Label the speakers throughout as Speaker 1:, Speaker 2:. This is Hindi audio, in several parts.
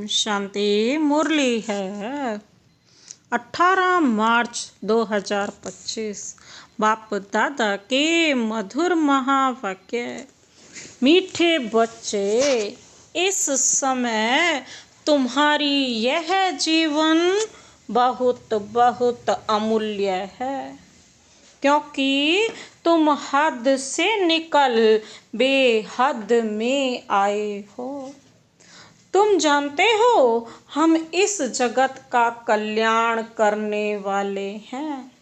Speaker 1: शांति मुरली है 18 मार्च 2025। बाप दादा के मधुर महावाक्य। मीठे बच्चे, इस समय तुम्हारी यह जीवन बहुत बहुत अमूल्य है, क्योंकि तुम हद से निकल बेहद में आए हो। तुम जानते हो हम इस जगत का कल्याण करने वाले हैं।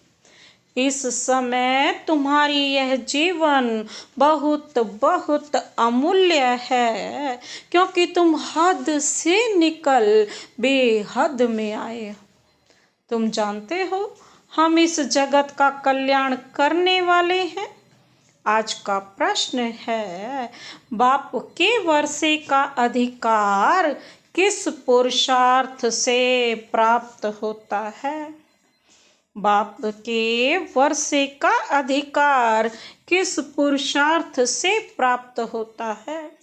Speaker 1: इस समय तुम्हारी यह जीवन बहुत बहुत अमूल्य है, क्योंकि तुम हद से निकल बेहद में आए हो। तुम जानते हो हम इस जगत का कल्याण करने वाले हैं। आज का प्रश्न है, बाप के वर्षे का अधिकार किस पुरुषार्थ से प्राप्त होता है? बाप के वर्षे का अधिकार किस पुरुषार्थ से प्राप्त होता है?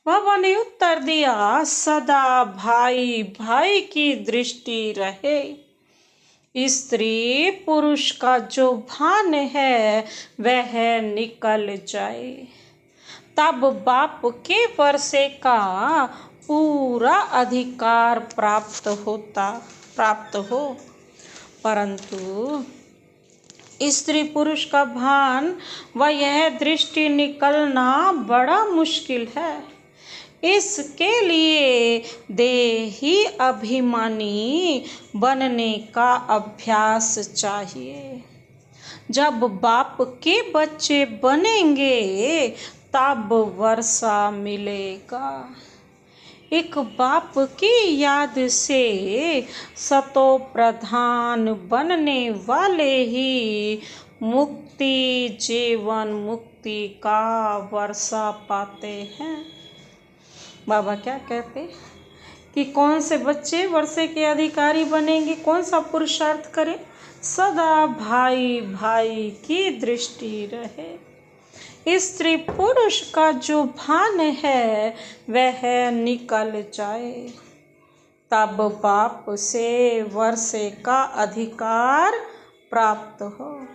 Speaker 1: बाबा ने उत्तर दिया, सदा भाई भाई की दृष्टि रहे। स्त्री पुरुष का जो भान है वह हो जाए, तब बाप के वर्षे का पूरा अधिकार प्राप्त हो। परंतु स्त्री पुरुष का भान व यह दृष्टि निकलना बड़ा मुश्किल है। इसके लिए देही अभिमानी बनने का अभ्यास चाहिए। जब बाप के बच्चे बनेंगे तब वर्षा मिलेगा। एक बाप की याद से सतो प्रधान बनने वाले ही मुक्ति जीवन मुक्ति का वर्षा पाते हैं। बाबा क्या कहते कि कौन से बच्चे वर्षे के अधिकारी बनेंगे, कौन सा पुरुषार्थ करें? सदा भाई भाई की दृष्टि रहे। स्त्री पुरुष का जो भान है वह निकल जाए, तब बाप से वर्षे का अधिकार प्राप्त हो।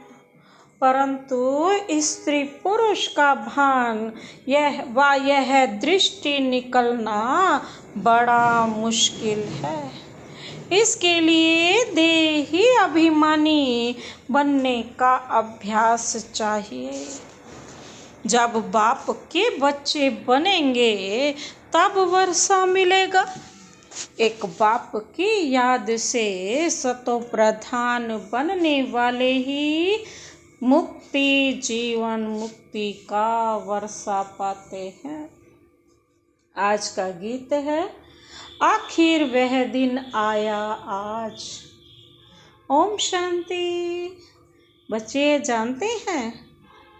Speaker 1: परंतु स्त्री पुरुष का भान यह दृष्टि निकलना बड़ा मुश्किल है। इसके लिए देही अभिमानी बनने का अभ्यास चाहिए। जब बाप के बच्चे बनेंगे तब वर्षा मिलेगा। एक बाप की याद से सतो प्रधान बनने वाले ही मुक्ति जीवन मुक्ति का वर्षा पाते हैं। आज का गीत है, आखिर वह दिन आया आज। ओम शांति। बच्चे जानते हैं,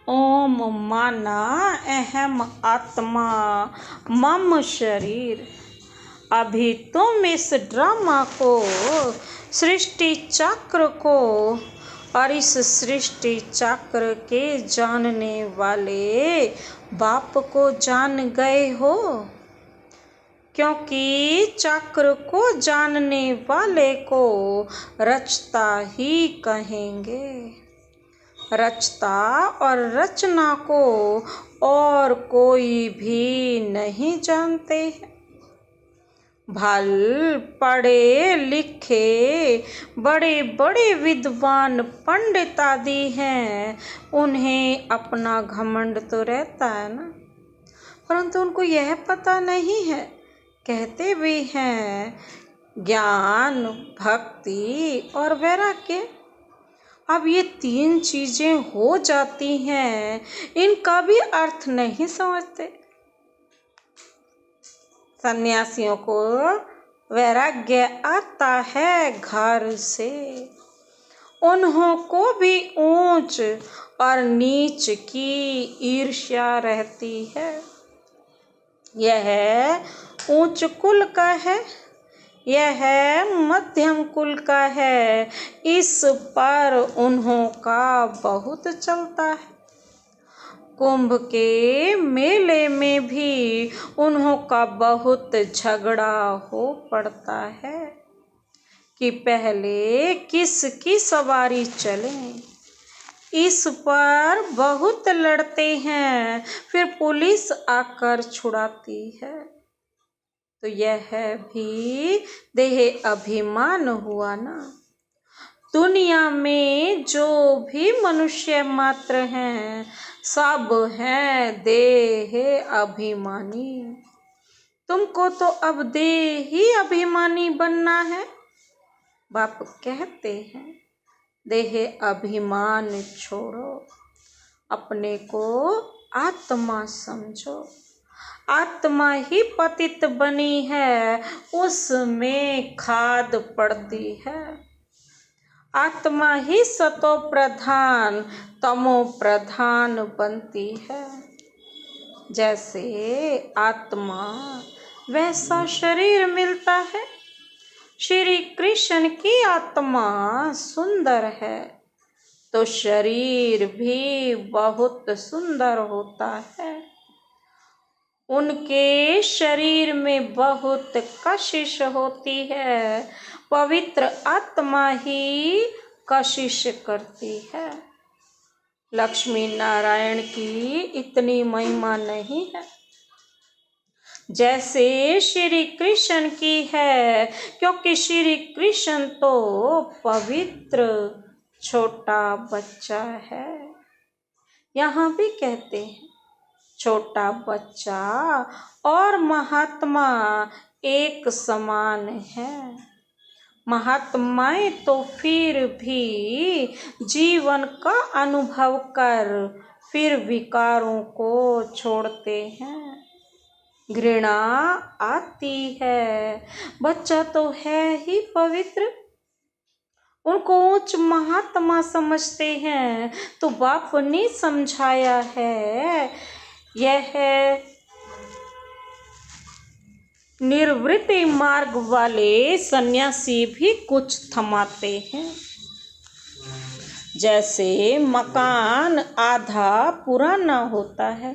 Speaker 1: ओम माना अहम आत्मा मम शरीर। अभी तुम इस ड्रामा को, सृष्टि चक्र को और इस सृष्टि चक्र के जानने वाले बाप को जान गए हो, क्योंकि चक्र को जानने वाले को रचता ही कहेंगे। रचता और रचना को और कोई भी नहीं जानते हैं। भल पढ़े लिखे बड़े बड़े विद्वान पंडित आदि हैं, उन्हें अपना घमंड तो रहता है ना, परंतु उनको यह पता नहीं है। कहते भी हैं ज्ञान भक्ति और वैराग्य। अब ये तीन चीजें हो जाती हैं, इनका भी अर्थ नहीं समझते। सन्यासियों को वैराग्य आता है घर से। उन्हों को भी ऊंच और नीच की ईर्ष्या रहती है। यह ऊंच कुल का है, यह मध्यम कुल का है, इस पर उन्हों का बहुत चलता है। कुंभ के मेले में भी उन्हों का बहुत झगड़ा हो पड़ता है कि पहले किसकी सवारी चले। इस पर बहुत लड़ते हैं, फिर पुलिस आकर छुड़ाती है। तो यह भी देह अभिमान हुआ ना। दुनिया में जो भी मनुष्य मात्र हैं, सब हैं देह अभिमानी। तुमको तो अब देही अभिमानी बनना है। बाप कहते हैं देह अभिमान छोड़ो, अपने को आत्मा समझो। आत्मा ही पतित बनी है, उसमें खाद पड़ती है। आत्मा ही सतो प्रधान तमो प्रधान बनती है। जैसे आत्मा वैसा शरीर मिलता है। श्री कृष्ण की आत्मा सुंदर है तो शरीर भी बहुत सुंदर होता है। उनके शरीर में बहुत कशिश होती है, पवित्र आत्मा ही कशिश करती है। लक्ष्मी नारायण की इतनी महिमा नहीं है जैसे श्री कृष्ण की है, क्योंकि श्री कृष्ण तो पवित्र छोटा बच्चा है। यहाँ भी कहते हैं छोटा बच्चा और महात्मा एक समान है। महात्माएं तो फिर भी जीवन का अनुभव कर फिर विकारों को छोड़ते हैं। घृणा आती है, बच्चा तो है ही पवित्र, उनको उच्च महात्मा समझते हैं। तो बाप ने समझाया है, यह निर्वृत्ति मार्ग वाले सन्यासी भी कुछ थमाते हैं। जैसे मकान आधा पुराना होता है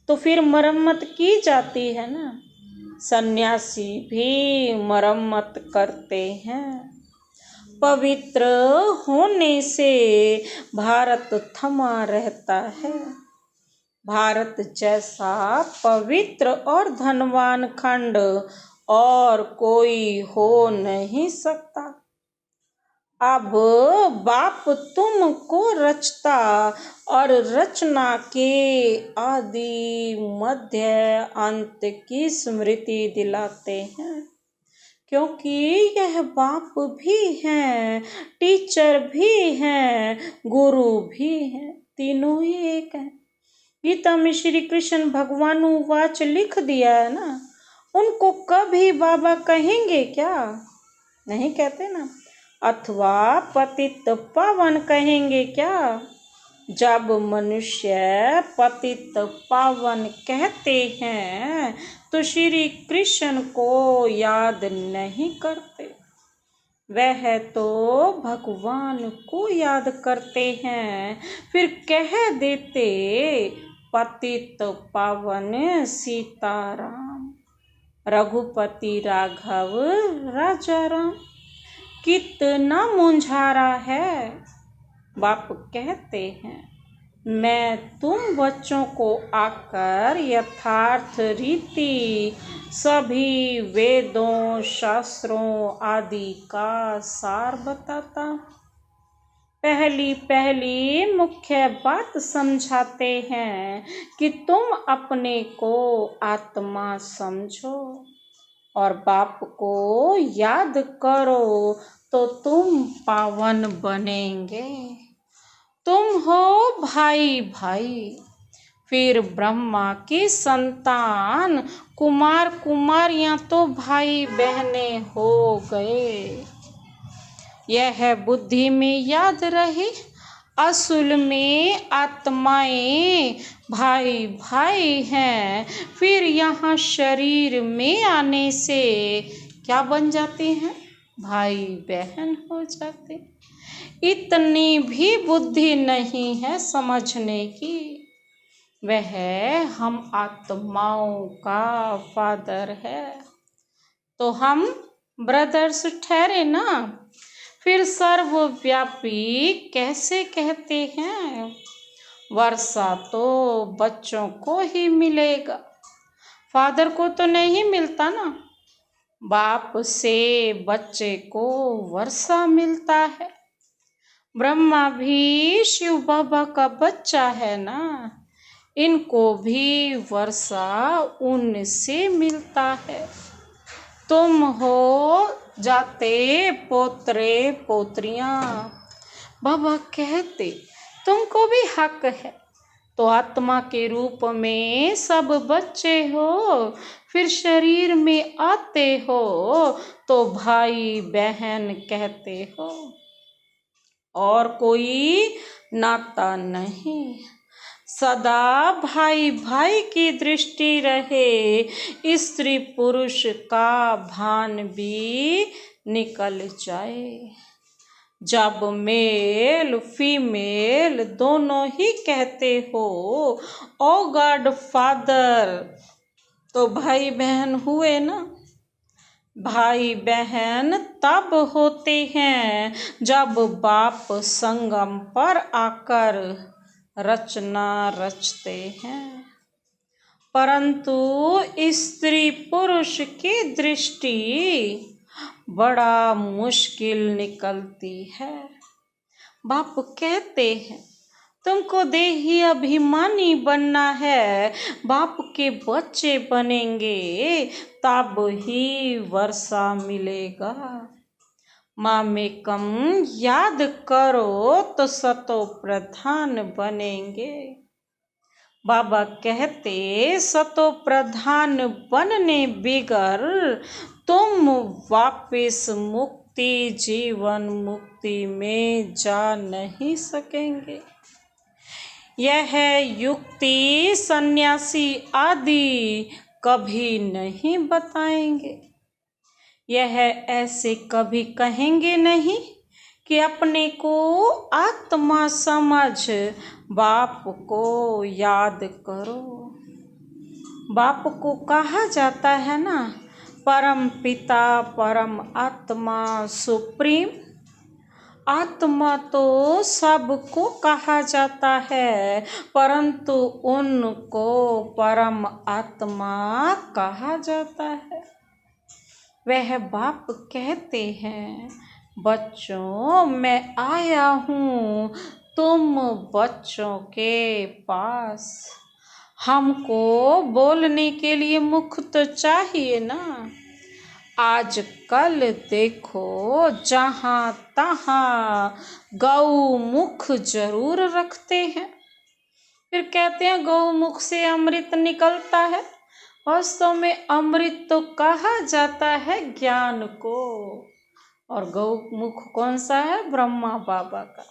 Speaker 1: तो फिर मरम्मत की जाती है ना, सन्यासी भी मरम्मत करते हैं। पवित्र होने से भारत थमा रहता है। भारत जैसा पवित्र और धनवान खंड और कोई हो नहीं सकता। अब बाप तुमको रचता और रचना के आदि मध्य अंत की स्मृति दिलाते हैं, क्योंकि यह बाप भी हैं, टीचर भी हैं, गुरु भी हैं, तीनों ही एक हैं। गीता में श्री कृष्ण भगवान वाच लिख दिया है ना, उनको कभी बाबा कहेंगे क्या? नहीं कहते ना। अथवा पतित पावन कहेंगे क्या? जब मनुष्य पतित पावन कहते हैं तो श्री कृष्ण को याद नहीं करते, वह तो भगवान को याद करते हैं। फिर कह देते पतित पावन सीताराम, रघुपति राघव राजा राम। कितना मुंझारा है। बाप कहते हैं मैं तुम बच्चों को आकर यथार्थ रीति सभी वेदों शास्त्रों आदि का सार बताता। पहली मुख्य बात समझाते हैं कि तुम अपने को आत्मा समझो और बाप को याद करो तो तुम पावन बनेंगे। तुम हो भाई भाई, फिर ब्रह्मा की संतान कुमार कुमारियां तो भाई बहने हो गए। यह बुद्धि में याद रहे, असुल में आत्माएं भाई भाई हैं। फिर यहाँ शरीर में आने से क्या बन जाते हैं? भाई बहन हो जाते। इतनी भी बुद्धि नहीं है समझने की। वह हम आत्माओं का फादर है। तो हम ब्रदर्स ठहरे ना, फिर सर्वव्यापी कैसे कहते हैं? वर्षा तो बच्चों को ही मिलेगा, फादर को तो नहीं मिलता ना। बाप से बच्चे को वर्षा मिलता है। ब्रह्मा भी शिव बाबा का बच्चा है ना, इनको भी वर्षा उनसे मिलता है। तुम हो जाते पोतरे पोतरियां, बाबा कहते तुमको भी हक है। तो आत्मा के रूप में सब बच्चे हो, फिर शरीर में आते हो तो भाई बहन कहते हो, और कोई नाता नहीं। सदा भाई भाई की दृष्टि रहे, स्त्री पुरुष का भान भी निकल जाए। जब मेल फीमेल दोनों ही कहते हो ओ गॉड फादर, तो भाई बहन हुए ना। भाई बहन तब होते हैं जब बाप संगम पर आकर रचना रचते हैं, परंतु स्त्री पुरुष की दृष्टि बड़ा मुश्किल निकलती है। बाप कहते हैं तुमको देही अभिमानी बनना है, बाप के बच्चे बनेंगे तब ही वर्षा मिलेगा। माँ में कम याद करो तो सतो प्रधान बनेंगे। बाबा कहते सतो प्रधान बनने बिगर तुम वापिस मुक्ति जीवन मुक्ति में जा नहीं सकेंगे। यह युक्ति सन्यासी आदि कभी नहीं बताएंगे। यह ऐसे कभी कहेंगे नहीं कि अपने को आत्मा समझ बाप को याद करो। बाप को कहा जाता है ना परम पिता परम आत्मा सुप्रीम। आत्मा तो सबको कहा जाता है, परंतु उनको परम आत्मा कहा जाता है। वह बाप कहते हैं बच्चों मैं आया हूँ तुम बच्चों के पास। हमको बोलने के लिए मुख तो चाहिए ना। आज कल देखो जहाँ तहाँ गौ मुख जरूर रखते हैं, फिर कहते हैं गौ मुख से अमृत निकलता है। वास्तव में अमृत तो कहा जाता है ज्ञान को, और गौ मुख कौन सा है? ब्रह्मा बाबा का।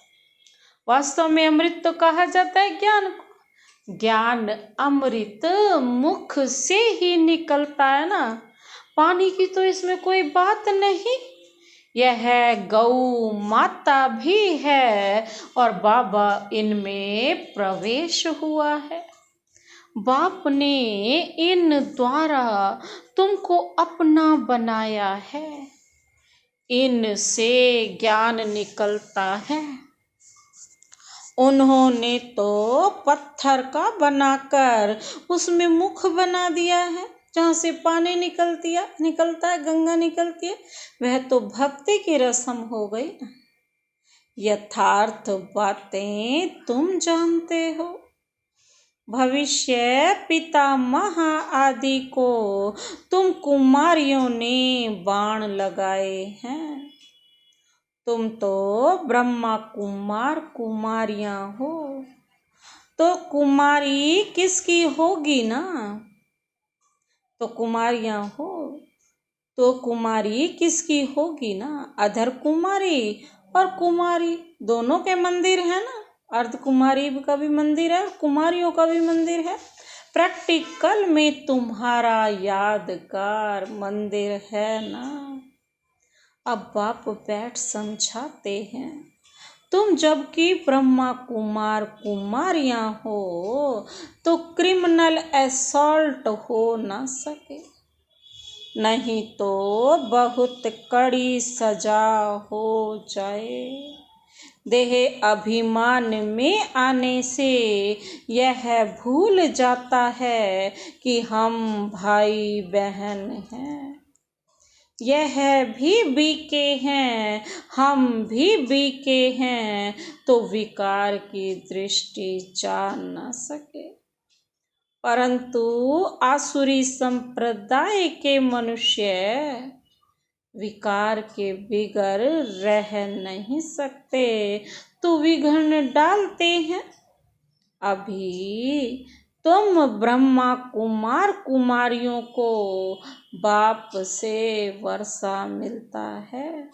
Speaker 1: वास्तव में अमृत तो कहा जाता है ज्ञान को। ज्ञान अमृत मुख से ही निकलता है ना, पानी की तो इसमें कोई बात नहीं। यह गौ माता भी है और बाबा इनमें प्रवेश हुआ है। बाप ने इन द्वारा तुमको अपना बनाया है, इनसे ज्ञान निकलता है। उन्होंने तो पत्थर का बनाकर उसमें मुख बना दिया है, जहाँ से पानी निकलता है, गंगा निकलती है। वह तो भक्ति की रस्म हो गई ना। यथार्थ बातें तुम जानते हो। भविष्य पितामह आदि को तुम कुमारियों ने बाण लगाए हैं। तुम तो ब्रह्मा कुमार कुमारियां हो, तो कुमारी किसकी होगी ना। तो कुमारियां हो तो कुमारी किसकी होगी ना। अधर कुमारी और कुमारी दोनों के मंदिर है ना। अर्ध कुमारी का भी मंदिर है, कुमारियों का भी मंदिर है। प्रैक्टिकल में तुम्हारा यादगार मंदिर है ना। अब बाप बैठ समझाते हैं तुम जबकि ब्रह्मा कुमार कुमारियां हो तो क्रिमिनल असॉल्ट हो ना सके, नहीं तो बहुत कड़ी सजा हो जाए। देह अभिमान में आने से यह भूल जाता है कि हम भाई बहन हैं। यह भी बीके हैं, हम भी बीके हैं, तो विकार की दृष्टि जा न सके। परंतु आसुरी संप्रदाय के मनुष्य विकार के बिगर रह नहीं सकते, तो विघ्न डालते हैं। अभी तुम ब्रह्मा कुमार कुमारियों को बाप से वर्षा मिलता है,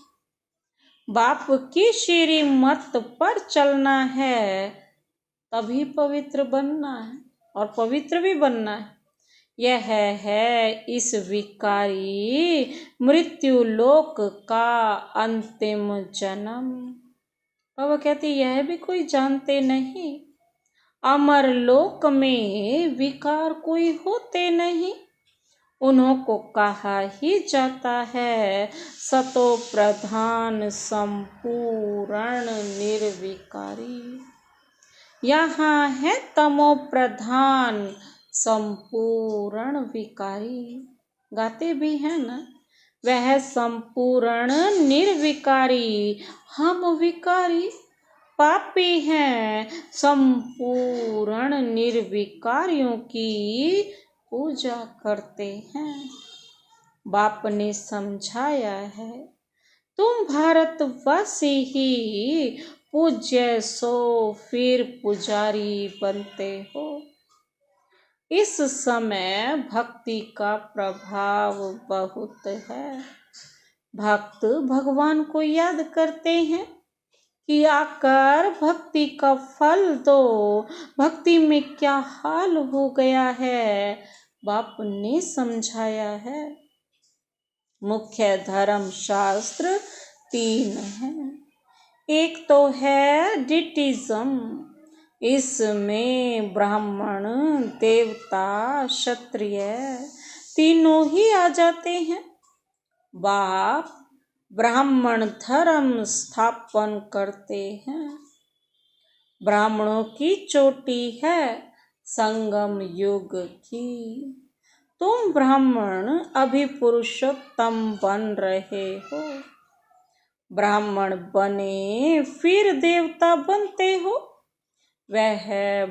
Speaker 1: बाप की श्रीमत पर चलना है, तभी पवित्र बनना है और पवित्र भी बनना है। यह है इस विकारी मृत्यु लोक का अंतिम जन्म। बाबा कहते यह भी कोई जानते नहीं, अमर लोक में विकार कोई होते नहीं। उन्हों को कहा ही जाता है सतो प्रधान संपूर्ण निर्विकारी। यहाँ है तमो प्रधान संपूर्ण विकारी। गाते भी हैं ना, वह संपूर्ण निर्विकारी, हम विकारी पापी हैं। संपूर्ण निर्विकारियों की पूजा करते हैं। बाप ने समझाया है, तुम भारतवासी ही पूज्य सो फिर पुजारी बनते हो। इस समय भक्ति का प्रभाव बहुत है। भक्त भगवान को याद करते हैं कि आकर भक्ति का फल दो। भक्ति में क्या हाल हो गया है, बाप ने समझाया है। मुख्य धर्म शास्त्र 3 हैं। एक तो है डिटिज्म, इसमें ब्राह्मण देवता क्षत्रिय तीनों ही आ जाते हैं। बाप ब्राह्मण धर्म स्थापन करते हैं। ब्राह्मणों की चोटी है संगम युग की। तुम ब्राह्मण अभी पुरुषोत्तम बन रहे हो। ब्राह्मण बने फिर देवता बनते हो। वह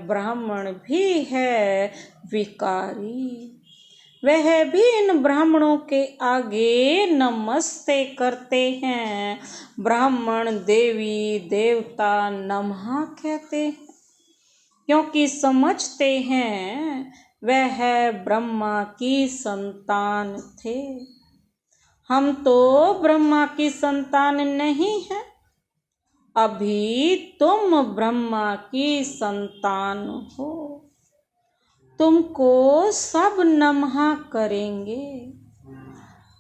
Speaker 1: ब्राह्मण भी है विकारी। वह भी इन ब्राह्मणों के आगे नमस्ते करते हैं। ब्राह्मण देवी देवता नमः कहते हैं, क्योंकि समझते हैं वह ब्रह्मा की संतान थे। हम तो ब्रह्मा की संतान नहीं हैं। अभी तुम ब्रह्मा की संतान हो। तुमको सब नमः करेंगे।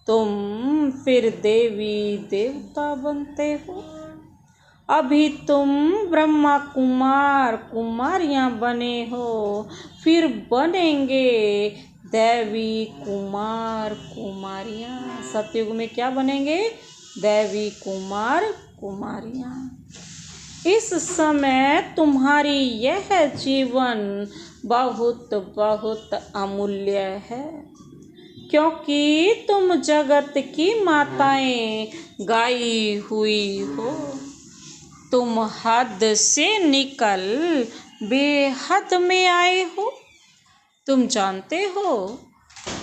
Speaker 1: तुम फिर देवी देवता बनते हो। अभी तुम ब्रह्मा कुमार कुमारियां बने हो, फिर बनेंगे देवी कुमार कुमारियां। सतयुग में क्या बनेंगे? देवी कुमार कुमारियां। इस समय तुम्हारी यह जीवन बहुत बहुत अमूल्य है, क्योंकि तुम जगत की माताएं गाई हुई हो। तुम हद से निकल बेहद में आए हो। तुम जानते हो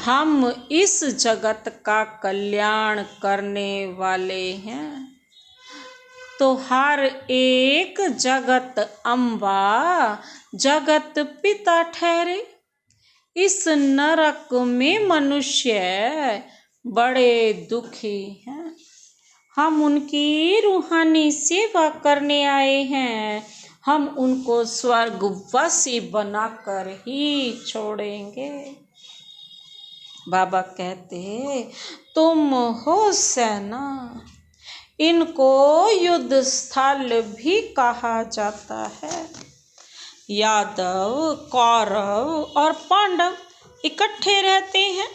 Speaker 1: हम इस जगत का कल्याण करने वाले हैं, तो हर एक जगत अम्बा जगत पिता ठहरे। इस नरक में मनुष्य बड़े दुखी हैं। हम उनकी रूहानी सेवा करने आए हैं। हम उनको स्वर्गवासी बनाकर ही छोड़ेंगे। बाबा कहते तुम हो सेना, इनको युद्ध स्थल भी कहा जाता है। यादव, कौरव और पांडव इकट्ठे रहते हैं,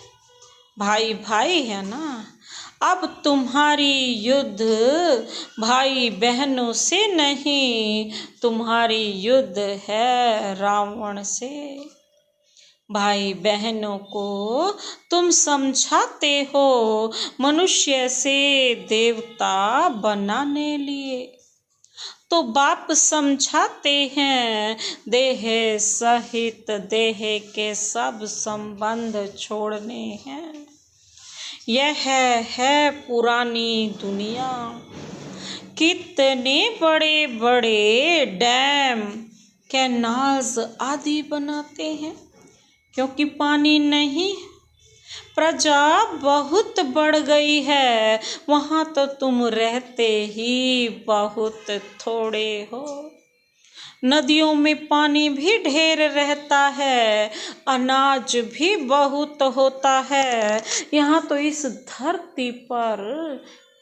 Speaker 1: भाई भाई है ना। अब तुम्हारी युद्ध भाई बहनों से नहीं, तुम्हारी युद्ध है रावण से। भाई बहनों को तुम समझाते हो मनुष्य से देवता बनाने लिए, तो बाप समझाते हैं देह सहित देह के सब संबंध छोड़ने हैं। यह है पुरानी दुनिया। कितने बड़े बड़े डैम, कैनाल्स आदि बनाते हैं, क्योंकि पानी नहीं। प्रजा बहुत बढ़ गई है, वहाँ तो तुम रहते ही बहुत थोड़े हो। नदियों में पानी भी ढेर रहता है, अनाज भी बहुत होता है। यहाँ तो इस धरती पर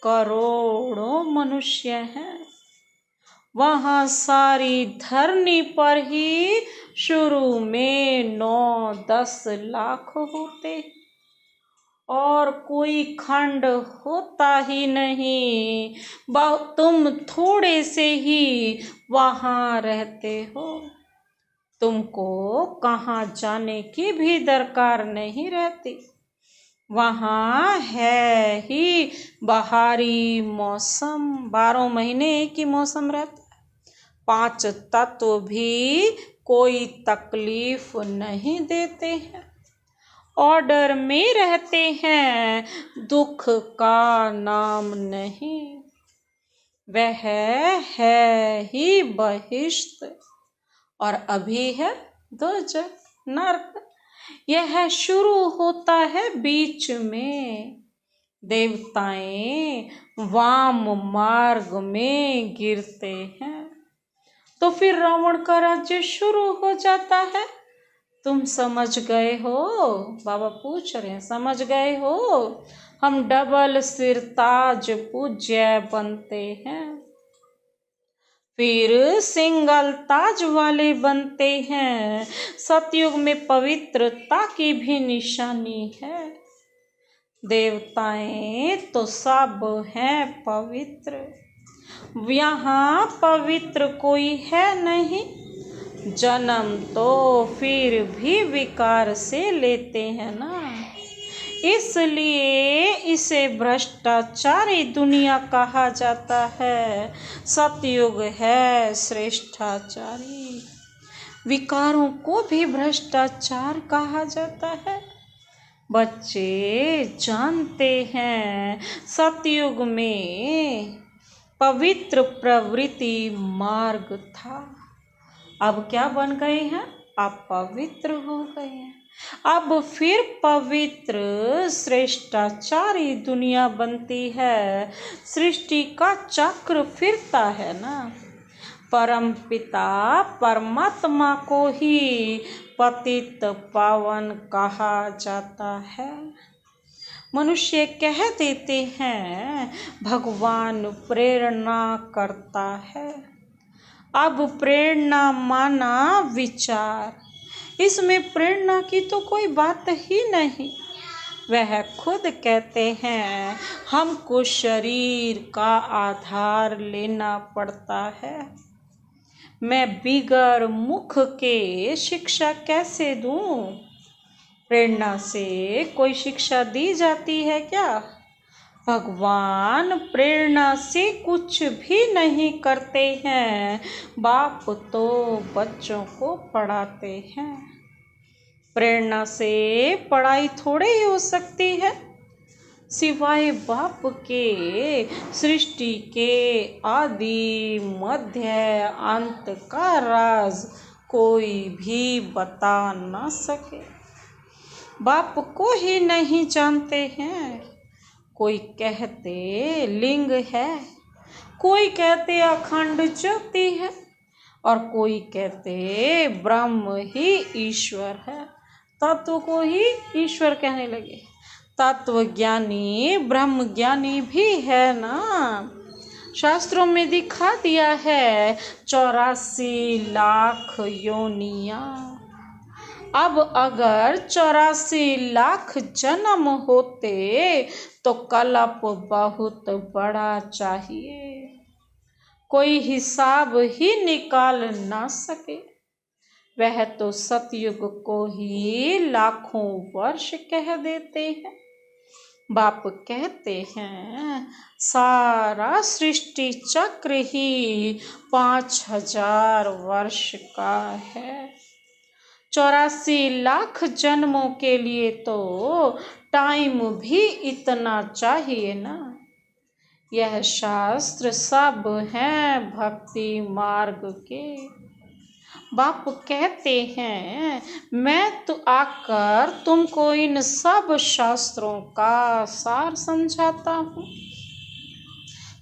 Speaker 1: करोड़ों मनुष्य हैं, वहाँ सारी धरनी पर ही शुरू में 9-10 लाख होते, और कोई खंड होता ही नहीं। तुम थोड़े से ही वहाँ रहते हो, तुमको कहाँ जाने की भी दरकार नहीं रहती। वहाँ है ही बहारी मौसम, 12 महीने एक ही मौसम रहता है। 5 तत्व भी कोई तकलीफ नहीं देते हैं, ऑर्डर में रहते हैं, दुख का नाम नहीं। वह है ही बहिश्त, और अभी है दोजख, नर्क। यह शुरू होता है बीच में। देवताएं वाम मार्ग में गिरते हैं, तो फिर रावण का राज्य शुरू हो जाता है। तुम समझ गए हो? बाबा पूछ रहे हैं, समझ गए हो? हम डबल सिरताज पूज्य बनते हैं, फिर सिंगल ताज वाले बनते हैं। सतयुग में पवित्रता की भी निशानी है। देवताएं तो सब हैं पवित्र, यहाँ पवित्र कोई है नहीं। जन्म तो फिर भी विकार से लेते हैं ना, इसलिए इसे भ्रष्टाचारी दुनिया कहा जाता है। सतयुग है श्रेष्ठाचारी। विकारों को भी भ्रष्टाचार कहा जाता है। बच्चे जानते हैं सतयुग में पवित्र प्रवृत्ति मार्ग था, अब क्या बन गए हैं? अब पवित्र हो गए हैं। अब फिर पवित्र श्रेष्ठाचारी दुनिया बनती है। सृष्टि का चक्र फिरता है ना। परम पिता परमात्मा को ही पतित पावन कहा जाता है। मनुष्य कह देते हैं भगवान प्रेरणा करता है। अब प्रेरणा माना विचार, इसमें प्रेरणा की तो कोई बात ही नहीं। वह खुद कहते हैं हमको शरीर का आधार लेना पड़ता है। मैं बिगर मुख के शिक्षा कैसे दूं? प्रेरणा से कोई शिक्षा दी जाती है क्या? भगवान प्रेरणा से कुछ भी नहीं करते हैं। बाप तो बच्चों को पढ़ाते हैं। प्रेरणा से पढ़ाई थोड़े ही हो सकती है। सिवाय बाप के सृष्टि के आदि मध्य अंत का राज कोई भी बता ना सके। बाप को ही नहीं जानते हैं। कोई कहते लिंग है, कोई कहते अखंड ज्योति है, और कोई कहते ब्रह्म ही ईश्वर है। तत्व को ही ईश्वर कहने लगे। तत्व ज्ञानी ब्रह्म ज्ञानी भी है ना। शास्त्रों में दिखा दिया है 84 लाख योनियां। अब अगर 84 लाख जन्म होते तो कल्प बहुत बड़ा चाहिए, कोई हिसाब ही निकाल ना सके। वह तो सतयुग को ही लाखों वर्ष कह देते हैं। बाप कहते हैं सारा सृष्टि चक्र ही 5000 वर्ष का है। 84 लाख जन्मों के लिए तो टाइम भी इतना चाहिए ना। यह शास्त्र सब हैं भक्ति मार्ग के। बाप कहते हैं मैं तो आकर तुमको इन सब शास्त्रों का सार समझाता हूँ।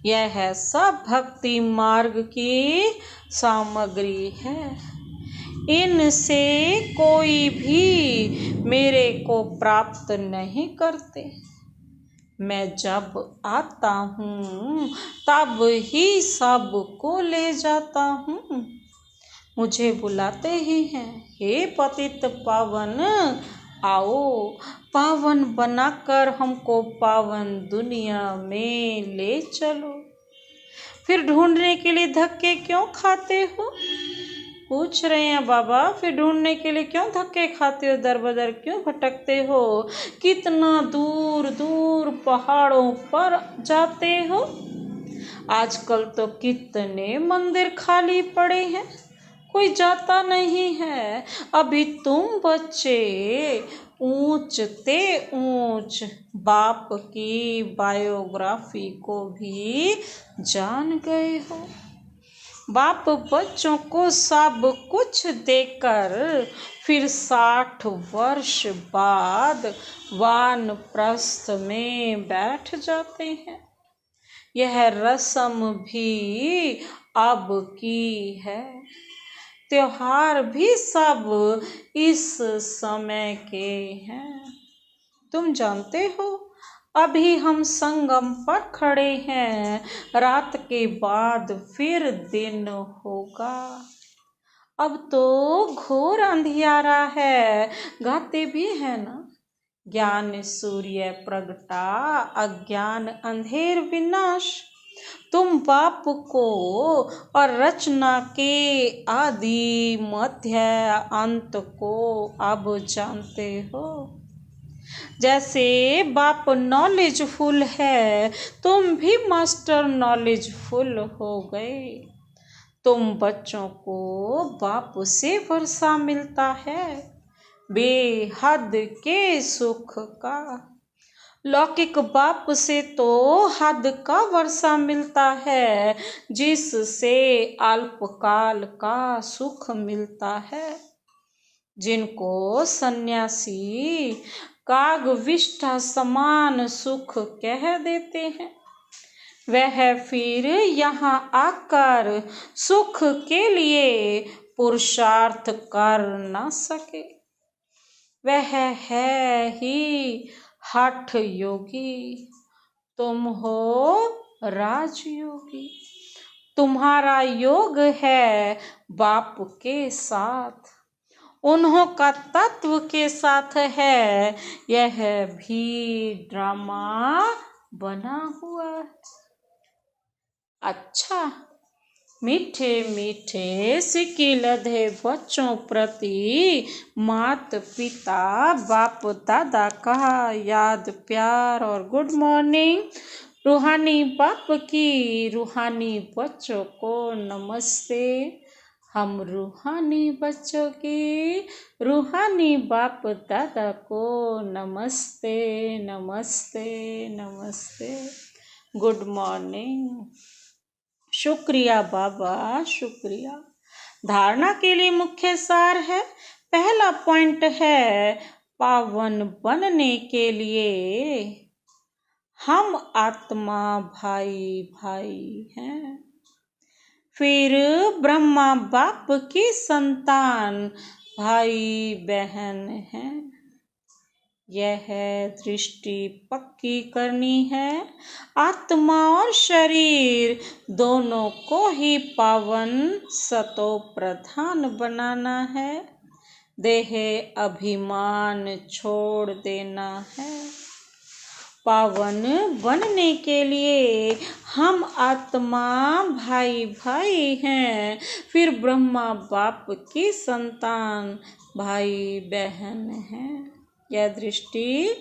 Speaker 1: यह सब भक्ति मार्ग की सामग्री है। इनसे कोई भी मेरे को प्राप्त नहीं करते। मैं जब आता हूँ तब ही सबको ले जाता हूँ। मुझे बुलाते ही हैं, हे पतित पावन आओ, पावन बनाकर हमको पावन दुनिया में ले चलो। फिर ढूंढने के लिए धक्के क्यों खाते हो? पूछ रहे हैं बाबा, फिर ढूंढने के लिए क्यों धक्के खाते हो, दर बदर क्यों भटकते हो? कितना दूर दूर पहाड़ों पर जाते हो। आजकल तो कितने मंदिर खाली पड़े हैं, कोई जाता नहीं है। अभी तुम बच्चे ऊंचते ऊंच बाप की बायोग्राफी को भी जान गए हो। बाप बच्चों को सब कुछ देकर फिर 60 वर्ष बाद वानप्रस्थ में बैठ जाते हैं। यह रस्म भी अब की है। त्योहार भी सब इस समय के हैं। तुम जानते हो अभी हम संगम पर खड़े हैं, रात के बाद फिर दिन होगा। अब तो घोर अंधियारा है। गाते भी है ना, ज्ञान सूर्य प्रगटा अज्ञान अंधेर विनाश। तुम बाप को और रचना के आदि मध्य अंत को अब जानते हो। जैसे बाप नॉलेजफुल है, तुम भी मास्टर नॉलेजफुल हो गए। तुम बच्चों को बाप से वर्षा मिलता है, बेहद के सुख का। लौकिक बाप से तो हद का वर्षा मिलता है, जिससे अल्पकाल का सुख मिलता है। जिनको सन्यासी कागविष्ठा समान सुख कह देते हैं, वह फिर यहाँ आकर सुख के लिए पुरुषार्थ कर न सके। वह है ही हठ योगी, तुम हो राजयोगी। तुम्हारा योग है बाप के साथ, उन्हों का तत्व के साथ है। यह भी ड्रामा बना हुआ है। अच्छा, मीठे मीठे सिक्के लधे बच्चों प्रति मात पिता बाप दादा का याद प्यार और गुड मॉर्निंग। रूहानी बाप की रूहानी बच्चों को नमस्ते। हम रूहानी बच्चों की रूहानी बाप दादा को नमस्ते नमस्ते नमस्ते। Good morning. शुक्रिया बाबा, शुक्रिया। धारणा के लिए मुख्य सार है। पहला पॉइंट है पावन बनने के लिए हम आत्मा भाई भाई हैं। फिर ब्रह्मा बाप की संतान भाई बहन हैं। यह दृष्टि पक्की करनी है। आत्मा और शरीर दोनों को ही पावन सतो प्रधान बनाना है। देह अभिमान छोड़ देना है। पावन बनने के लिए हम आत्मा भाई भाई हैं, फिर ब्रह्मा बाप की संतान भाई बहन हैं। यह दृष्टि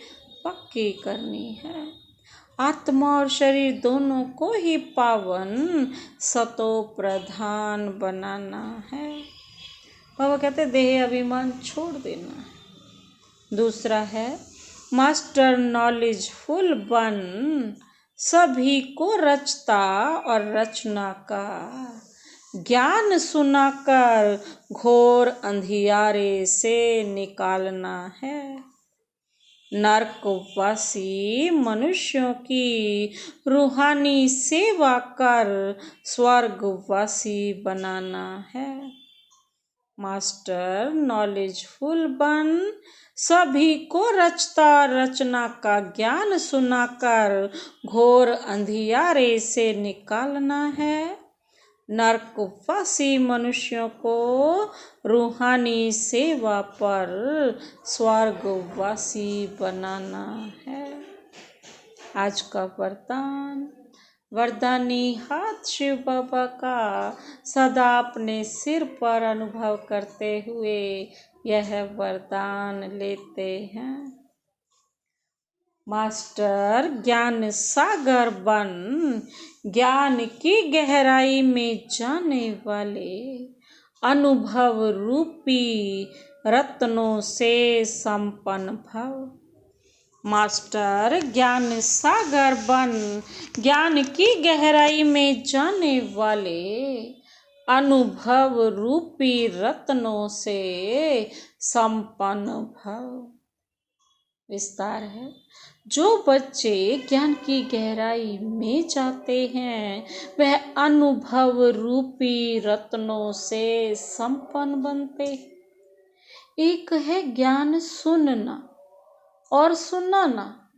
Speaker 1: पक्की करनी है। आत्मा और शरीर दोनों को ही पावन सतो प्रधान बनाना है। बाबा कहते देह अभिमान छोड़ देना है। दूसरा है मास्टर नॉलेजफुल बन, सभी को रचता और रचना का ज्ञान सुनाकर घोर अंधियारे से निकालना है। नरकवासी मनुष्यों की रूहानी सेवा कर स्वर्गवासी बनाना है। मास्टर नॉलेजफुल बन, सभी को रचता रचना का ज्ञान सुनाकर घोर अंधियारे से निकालना है। नरकवासी मनुष्यों को रूहानी सेवा पर स्वर्गवासी बनाना है। आज का वरदान। वरदानी हाथ शिव बाबा का सदा अपने सिर पर अनुभव करते हुए यह वरदान लेते हैं। मास्टर ज्ञान सागर बन, ज्ञान की गहराई में जाने वाले अनुभव रूपी रत्नों से संपन्न भव। मास्टर ज्ञान सागर बन, ज्ञान की गहराई में जाने वाले अनुभव रूपी रत्नों से संपन्न भव। विस्तार है। जो बच्चे ज्ञान की गहराई में जाते हैं वह अनुभव रूपी रत्नों से संपन्न बनते। एक है ज्ञान सुनना और सुनाना,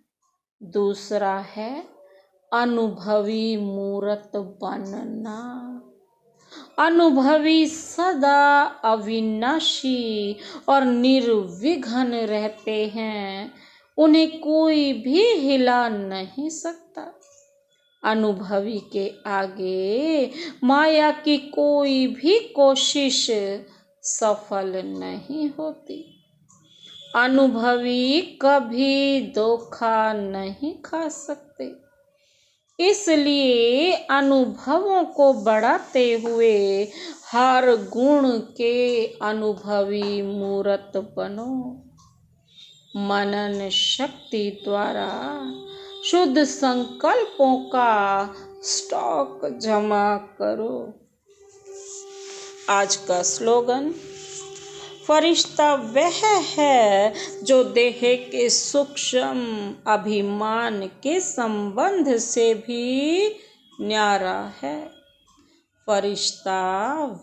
Speaker 1: दूसरा है अनुभवी मूर्त बनना। अनुभवी सदा अविनाशी और निर्विघ्न रहते हैं, उन्हें कोई भी हिला नहीं सकता। अनुभवी के आगे माया की कोई भी कोशिश सफल नहीं होती। अनुभवी कभी धोखा नहीं खा सकते। इसलिए अनुभवों को बढ़ाते हुए हर गुण के अनुभवी मूर्त बनो। मनन शक्ति द्वारा शुद्ध संकल्पों का स्टॉक जमा करो। आज का स्लोगन। फरिश्ता वह है जो देह के सूक्ष्म अभिमान के संबंध से भी न्यारा है। फरिश्ता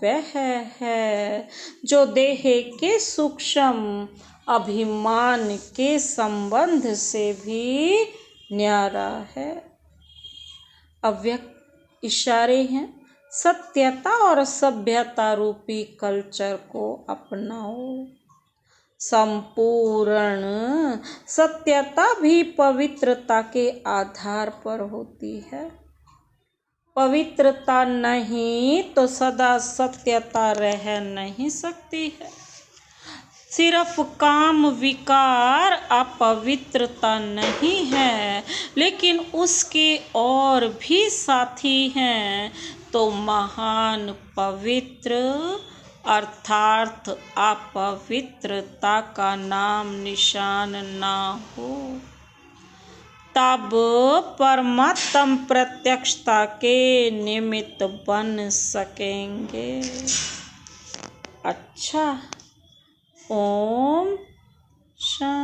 Speaker 1: वह है जो देह के सूक्ष्म अभिमान के संबंध से भी न्यारा है। अव्यक्त इशारे हैं। सत्यता और सभ्यता रूपी कल्चर को अपनाओ। संपूर्ण सत्यता भी पवित्रता के आधार पर होती है। पवित्रता नहीं तो सदा सत्यता रह नहीं सकती है। सिर्फ काम विकार अपवित्रता नहीं है, लेकिन उसके और भी साथी हैं तो महान पवित्र अर्थात अपवित्रता का नाम निशान ना हो, तब परमात्म प्रत्यक्षता के निमित्त बन सकेंगे। अच्छा, ओम शांति।